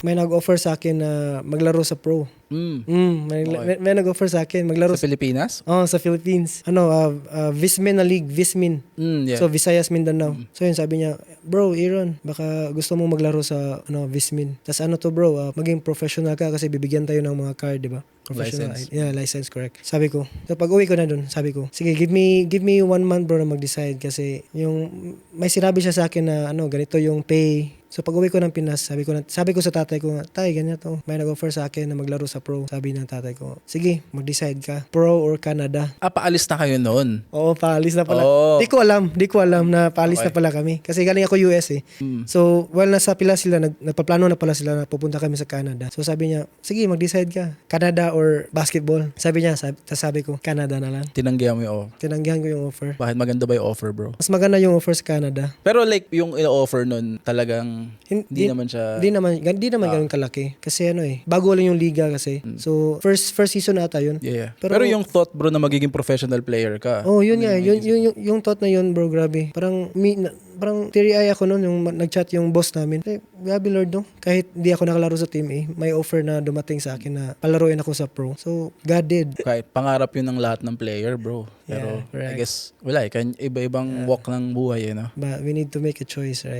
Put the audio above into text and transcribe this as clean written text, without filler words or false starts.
may nag-offer sa akin na maglaro sa pro. May nag-offer sa akin maglaro Sa Pilipinas? sa Philippines. Vismin na league, Vismin. Yeah. So Visayas, Mindanao. So yun sabi niya, bro, Aaron, baka gusto mo maglaro sa Vismin. Tas bro, maging professional ka kasi bibigyan tayo ng mga card, di ba? Professional. License. Yeah, license, correct. Sabi ko, so pag uwi ko na dun, sabi ko, sige, give me 1 month bro na mag-decide kasi yung may sinabi siya sa akin na ganito yung pay. So pag uwi ko ng Pinas, sabi ko sa tatay ko, tay, ganito. May nag-offer sa akin na maglaro sa pro. Sabi ng tatay ko, sige, mag-decide ka. Pro or Canada. Paalis na kayo noon. Oo, paalis na pala. Oh. Di ko alam na paalis na pala kami. Kasi galing ako US eh. So, while nasa Pilas sila, nagpaplano na pala sila na pupunta kami sa Canada. So sabi niya, sige, mag-decide ka. Canada or basketball. Sabi niya, sabi ko, Canada na lang. Tinanggihan mo yung offer. Tinanggihan ko yung offer. Bakit maganda ba yung offer, bro? Mas maganda yung offer sa Canada. Pero like, yung offer nun, talagang hindi naman siya... Di naman ganun kalaki. Kasi bago lang yung liga kasi. So, first season ata yun. Yeah. Pero yung thought, bro, na magiging professional player ka. Oh, yun nga. Yung thought na yun, bro, grabe. Parang teary-eye ako noon yung nag-chat yung boss namin. Grabe Lord, no? Kahit di ako nakalaro sa team A, may offer na dumating sa akin na palaruin ako sa pro. So, God did. Kahit pangarap yun ng lahat ng player, bro. Pero Yeah, correct. I guess, wala eh. Iba-ibang walk ng buhay, no? But we need to make a choice, right?